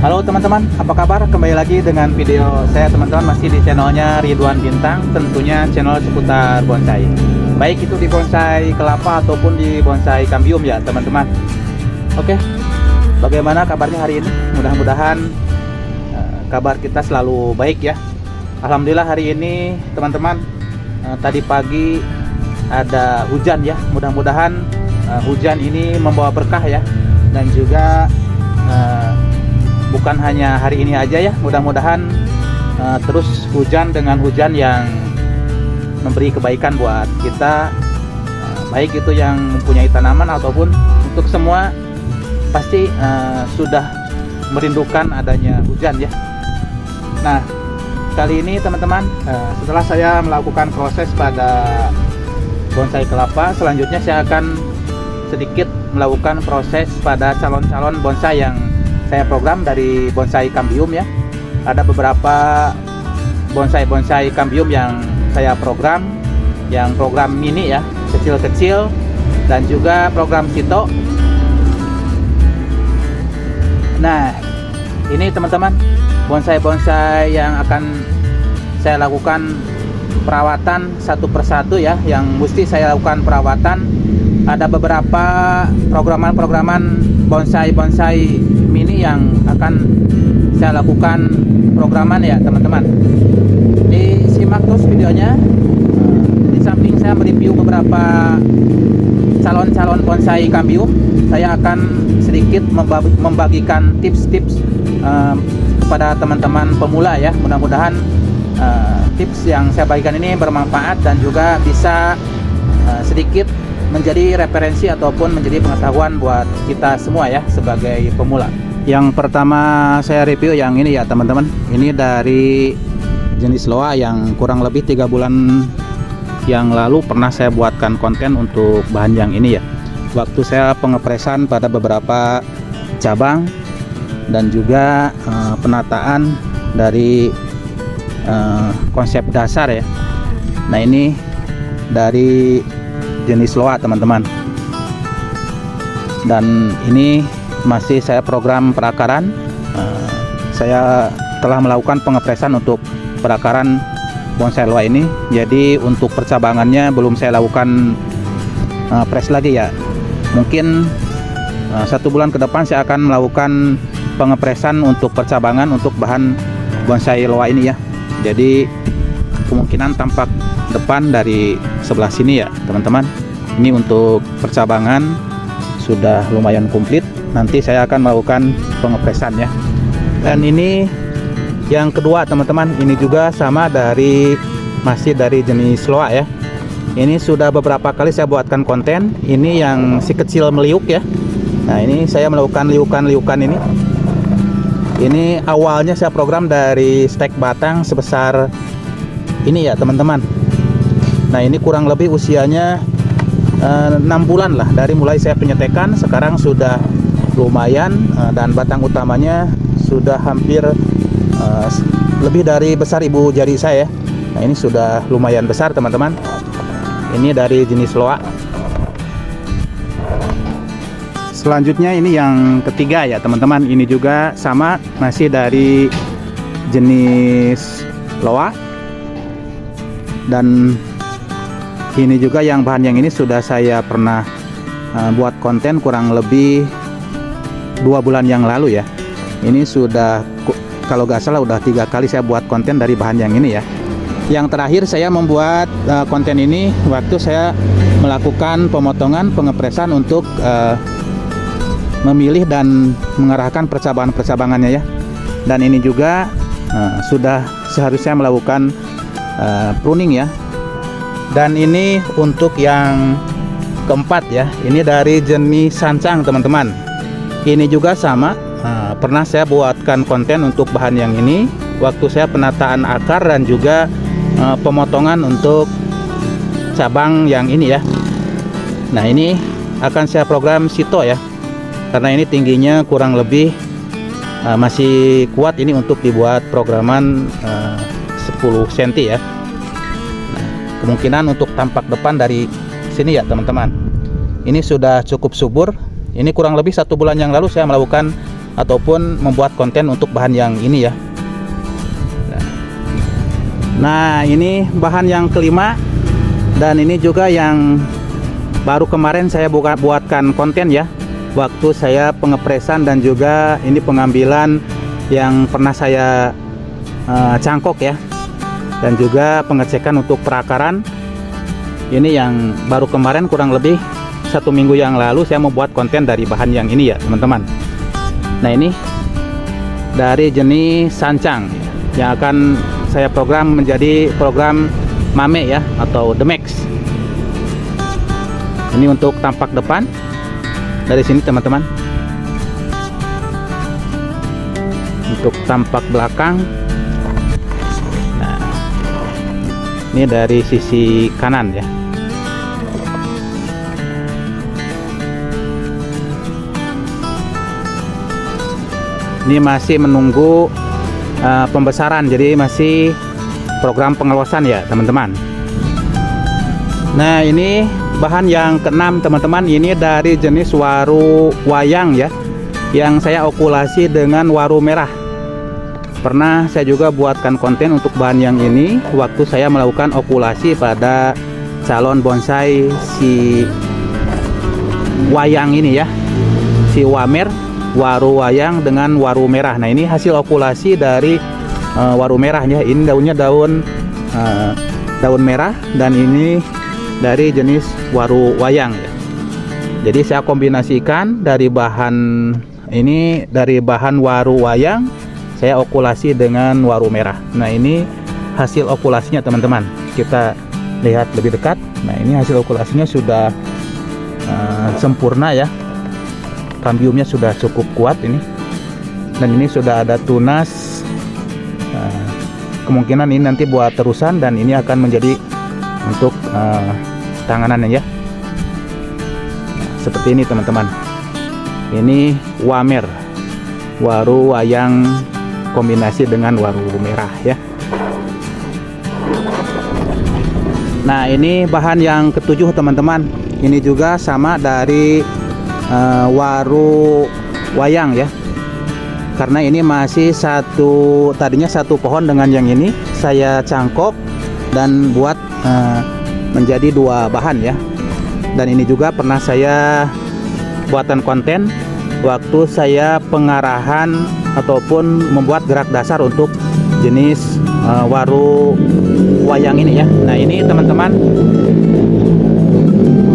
Halo teman-teman, apa kabar? Kembali lagi dengan video saya teman-teman, masih di channelnya Ridwan Bintang, tentunya channel seputar bonsai. Baik itu di bonsai kelapa ataupun di bonsai kambium ya teman-teman. Oke, bagaimana kabarnya hari ini? Mudah-mudahan kabar kita selalu baik ya. Alhamdulillah hari ini teman-teman, tadi pagi ada hujan ya. Mudah-mudahan hujan ini membawa berkah ya, dan juga bukan hanya hari ini aja ya, mudah-mudahan terus hujan dengan hujan yang memberi kebaikan buat kita, baik itu yang mempunyai tanaman ataupun untuk semua pasti sudah merindukan adanya hujan ya. Nah, kali ini teman-teman, setelah saya melakukan proses pada bonsai kelapa, selanjutnya saya akan sedikit melakukan proses pada calon-calon bonsai yang saya program dari bonsai kambium ya. Ada beberapa bonsai kambium yang saya program, yang program mini ya, kecil-kecil, dan juga program sito. Nah, ini teman-teman, bonsai-bonsai yang akan saya lakukan perawatan satu persatu ya, yang mesti saya lakukan perawatan. Ada beberapa programan bonsai mini yang akan saya lakukan programan ya teman-teman. Disimak terus videonya. Di samping saya mereview beberapa calon-calon bonsai kambium, saya akan sedikit membagikan tips-tips kepada teman-teman pemula ya. Mudah-mudahan tips yang saya bagikan ini bermanfaat dan juga bisa sedikit menjadi referensi ataupun menjadi pengetahuan buat kita semua ya sebagai pemula. Yang pertama saya review yang ini ya teman-teman. Ini dari jenis loa yang kurang lebih 3 bulan yang lalu pernah saya buatkan konten untuk bahan yang ini ya. Waktu saya pengepresan pada beberapa cabang dan juga penataan dari konsep dasar ya. Nah, ini dari jenis loa teman-teman, dan ini masih saya program perakaran. Saya telah melakukan pengepresan untuk perakaran bonsai loa ini, jadi untuk percabangannya belum saya lakukan press lagi ya. Mungkin 1 bulan ke depan saya akan melakukan pengepresan untuk percabangan untuk bahan bonsai loa ini ya. Jadi kemungkinan tampak depan dari sebelah sini ya teman-teman. Ini untuk percabangan sudah lumayan komplit. Nanti saya akan melakukan pengepresan ya. Dan ini yang kedua teman-teman, ini juga sama, masih dari jenis loa ya. Ini sudah beberapa kali saya buatkan konten. Ini yang si kecil meliuk ya. Nah, ini saya melakukan liukan ini. Ini awalnya saya program dari stek batang sebesar ini ya teman-teman. Nah, ini kurang lebih usianya 6 bulan lah dari mulai saya penyetekan. Sekarang sudah lumayan, dan batang utamanya sudah hampir lebih dari besar ibu jari saya. Nah, ini sudah lumayan besar teman-teman. Ini dari jenis loa. Selanjutnya ini yang ketiga ya teman-teman. Ini juga sama, masih dari jenis loa. Dan ini juga yang bahan yang ini sudah saya pernah buat konten kurang lebih 2 bulan yang lalu ya. Ini sudah, kalau gak salah udah 3 kali saya buat konten dari bahan yang ini ya. Yang terakhir saya membuat konten ini waktu saya melakukan pemotongan pengepresan untuk memilih dan mengarahkan percabangan-percabangannya ya. Dan ini juga sudah seharusnya melakukan pruning ya. Dan ini untuk yang keempat ya. Ini dari jenis sancang teman-teman. Ini juga sama, pernah saya buatkan konten untuk bahan yang ini waktu saya penataan akar dan juga pemotongan untuk cabang yang ini ya. Nah, ini akan saya program sito ya, karena ini tingginya kurang lebih masih kuat ini untuk dibuat programan 10 cm ya. Kemungkinan untuk tampak depan dari sini ya teman-teman. Ini sudah cukup subur. Ini kurang lebih 1 bulan yang lalu saya melakukan ataupun membuat konten untuk bahan yang ini ya. Nah, ini bahan yang kelima, dan ini juga yang baru kemarin saya buatkan konten ya, waktu saya pengepresan dan juga ini pengambilan yang pernah saya cangkok ya, dan juga pengecekan untuk perakaran. Ini yang baru kemarin, kurang lebih 1 minggu yang lalu saya membuat konten dari bahan yang ini ya teman-teman. Nah, ini dari jenis sancang yang akan saya program menjadi program Mame ya, atau The Max. Ini untuk tampak depan dari sini teman-teman. Untuk tampak belakang, nah ini dari sisi kanan ya. Ini masih menunggu pembesaran, jadi masih program pengeluasan ya teman-teman. Nah, ini bahan yang keenam teman-teman, ini dari jenis waru wayang ya, yang saya okulasi dengan waru merah. Pernah saya juga buatkan konten untuk bahan yang ini waktu saya melakukan okulasi pada calon bonsai si wayang ini ya, si wamer, waru wayang dengan waru merah. Nah, ini hasil okulasi dari waru merahnya. Ini daunnya daun merah, dan ini dari jenis waru wayang ya. Jadi saya kombinasikan dari bahan ini, dari bahan waru wayang saya okulasi dengan waru merah. Nah, ini hasil okulasinya teman-teman, kita lihat lebih dekat. Nah, ini hasil okulasinya sudah sempurna ya, kambiumnya sudah cukup kuat ini, dan ini sudah ada tunas. Kemungkinan ini nanti buat terusan, dan ini akan menjadi untuk tanganannya ya. Seperti ini teman-teman. Ini wamer, waru wayang kombinasi dengan waru merah ya. Nah, ini bahan yang ketujuh teman-teman. Ini juga sama dari waru wayang ya. Karena ini masih tadinya satu pohon dengan yang ini, saya cangkok dan buat menjadi 2 bahan ya. Dan ini juga pernah saya buatan konten waktu saya pengarahan ataupun membuat gerak dasar untuk jenis waru wayang ini ya. Nah, ini teman-teman,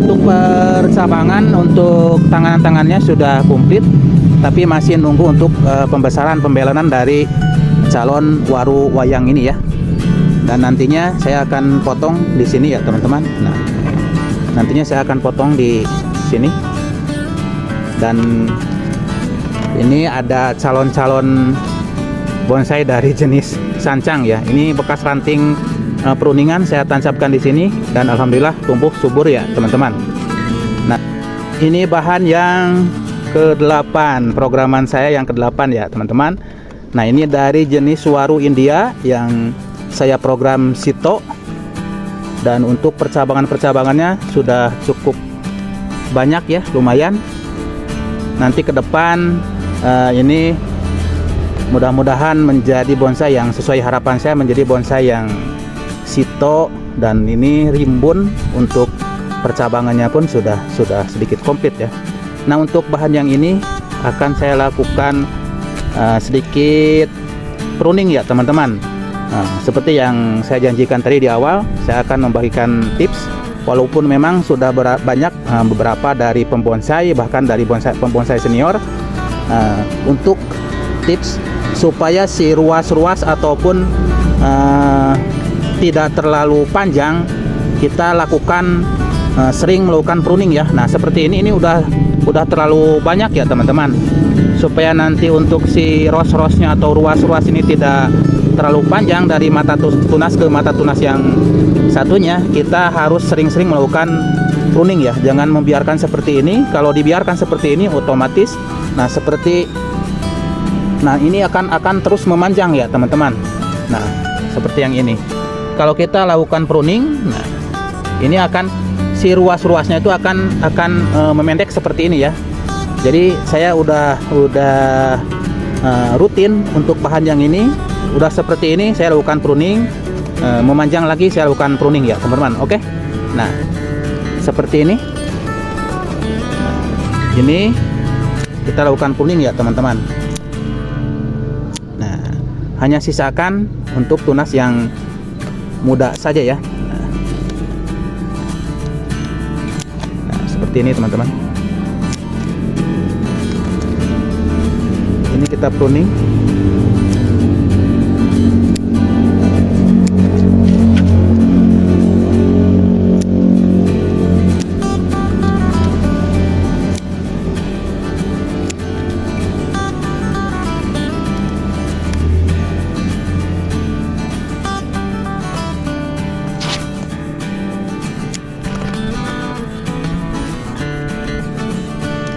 untuk percabangan untuk tangan-tangannya sudah komplit, tapi masih nunggu untuk pembesaran pembelanan dari calon waru wayang ini ya. Dan nantinya saya akan potong di sini ya teman-teman. Nah, nantinya saya akan potong di sini. Dan ini ada calon-calon bonsai dari jenis sancang ya. Ini bekas ranting pruningan saya tancapkan di sini, dan alhamdulillah tumbuh subur ya teman-teman. Nah, ini bahan yang ke-8, programan saya yang ke-8 ya teman-teman. Nah, ini dari jenis waru India yang saya program Sito, dan untuk percabangannya sudah cukup banyak ya, lumayan. Nanti ke depan ini mudah-mudahan menjadi bonsai yang sesuai harapan saya, menjadi bonsai yang Sito, dan ini rimbun. Untuk percabangannya pun sudah sedikit komplit ya. Nah, untuk bahan yang ini akan saya lakukan sedikit pruning ya teman-teman. Seperti yang saya janjikan tadi di awal, saya akan membagikan tips. Walaupun memang sudah banyak beberapa dari pembonsai, bahkan dari pembonsai senior, untuk tips supaya si ruas-ruas ataupun tidak terlalu panjang, kita lakukan sering melakukan pruning ya. Nah, seperti ini udah terlalu banyak ya teman-teman. Supaya nanti untuk si ros-rosnya atau ruas-ruas ini tidak terlalu panjang dari mata tunas ke mata tunas yang satunya, kita harus sering-sering melakukan pruning ya. Jangan membiarkan seperti ini. Kalau dibiarkan seperti ini otomatis ini akan terus memanjang ya teman-teman. Nah, seperti yang ini. Kalau kita lakukan pruning, nah ini akan si ruas-ruasnya itu akan memendek seperti ini ya. Jadi saya udah rutin untuk bahan yang ini. Udah seperti ini saya lakukan pruning. Memanjang lagi saya lakukan pruning ya teman-teman. Oke. Nah, seperti ini. Ini kita lakukan pruning ya teman-teman. Nah, hanya sisakan untuk tunas yang muda saja ya. Nah, seperti ini teman-teman. Ini kita pruning.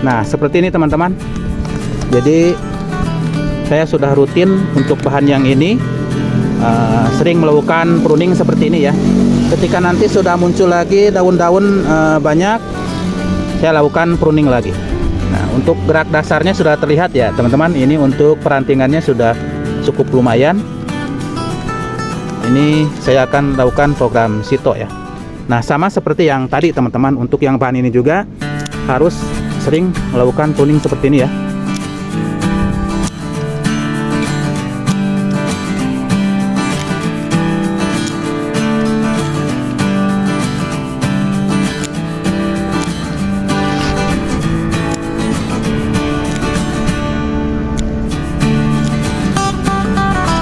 Nah, seperti ini teman-teman. Jadi saya sudah rutin untuk bahan yang ini, sering melakukan pruning seperti ini ya. Ketika nanti sudah muncul lagi daun-daun banyak, saya lakukan pruning lagi. Nah, untuk gerak dasarnya sudah terlihat ya teman-teman. Ini untuk perantingannya sudah cukup lumayan. Ini saya akan lakukan program sito ya. Nah, sama seperti yang tadi teman-teman, untuk yang bahan ini juga harus sering melakukan pruning seperti ini ya.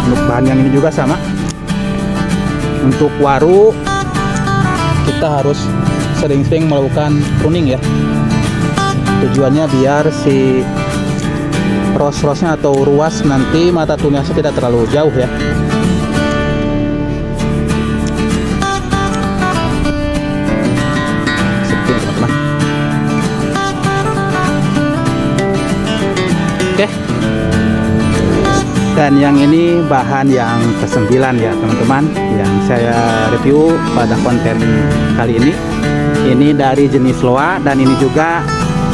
Untuk bahan yang ini juga sama. Untuk waru kita harus sering-sering melakukan pruning ya. Tujuannya biar si ros-rosnya atau ruas nanti mata tunasnya tidak terlalu jauh ya. Seperti ini teman-teman. Oke. Dan yang ini bahan yang ke-9 ya teman-teman, yang saya review pada konten kali ini. Ini dari jenis loa, dan ini juga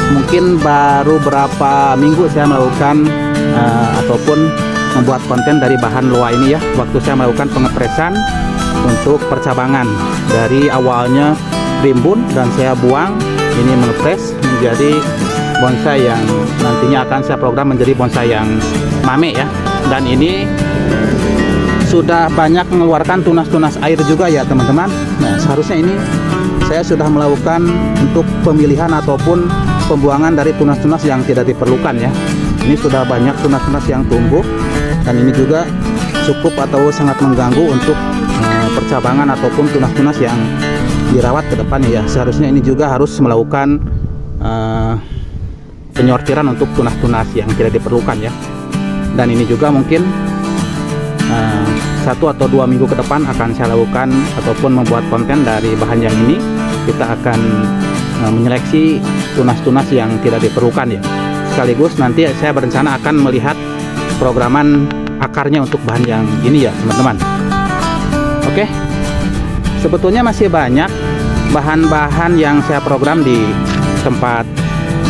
mungkin baru berapa minggu saya melakukan ataupun membuat konten dari bahan loa ini ya. Waktu saya melakukan pengepresan untuk percabangan, dari awalnya rimbun dan saya buang, ini mengepres menjadi bonsai yang nantinya akan saya program menjadi bonsai yang mame ya. Dan ini sudah banyak mengeluarkan tunas-tunas air juga ya teman-teman. Nah, seharusnya ini saya sudah melakukan untuk pemilihan ataupun pembuangan dari tunas-tunas yang tidak diperlukan ya. Ini sudah banyak tunas-tunas yang tumbuh, dan ini juga cukup atau sangat mengganggu untuk percabangan ataupun tunas-tunas yang dirawat ke depannya ya. Seharusnya ini juga harus melakukan penyortiran untuk tunas-tunas yang tidak diperlukan ya. Dan ini juga mungkin 1 atau 2 minggu ke depan akan saya lakukan ataupun membuat konten dari bahan yang ini. Kita akan menyeleksi tunas-tunas yang tidak diperlukan ya. Sekaligus nanti saya berencana akan melihat programan akarnya untuk bahan yang ini ya teman-teman. Oke, sebetulnya masih banyak bahan-bahan yang saya program di tempat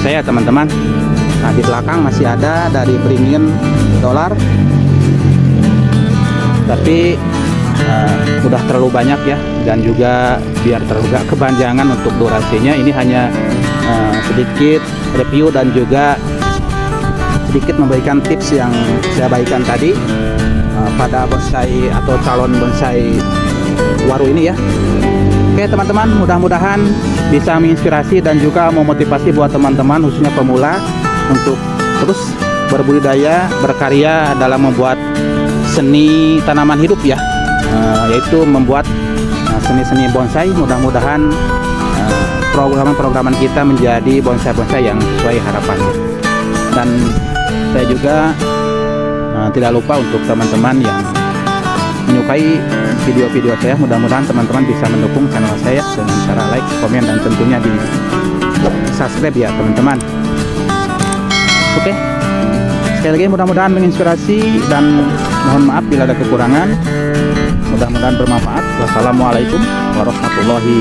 saya teman-teman. Nah, di belakang masih ada dari Beringin Dolar, tapi udah terlalu banyak ya, dan juga biar terlalu kepanjangan untuk durasinya, ini hanya sedikit review dan juga sedikit memberikan tips yang saya bagikan tadi pada bonsai atau calon bonsai waru ini ya. Oke teman-teman, mudah-mudahan bisa menginspirasi dan juga memotivasi buat teman-teman khususnya pemula untuk terus berbudidaya, berkarya dalam membuat seni tanaman hidup ya, yaitu membuat seni-seni bonsai. Mudah-mudahan programan-programan kita menjadi bonsai-bonsai yang sesuai harapannya. Dan saya juga tidak lupa untuk teman-teman yang menyukai video-video saya, mudah-mudahan teman-teman bisa mendukung channel saya dengan cara like, komen, dan tentunya di subscribe ya teman-teman. Oke, sekali lagi mudah-mudahan menginspirasi, dan mohon maaf bila ada kekurangan. Mudah-mudahan bermanfaat. Wassalamualaikum warahmatullahi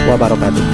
wabarakatuh.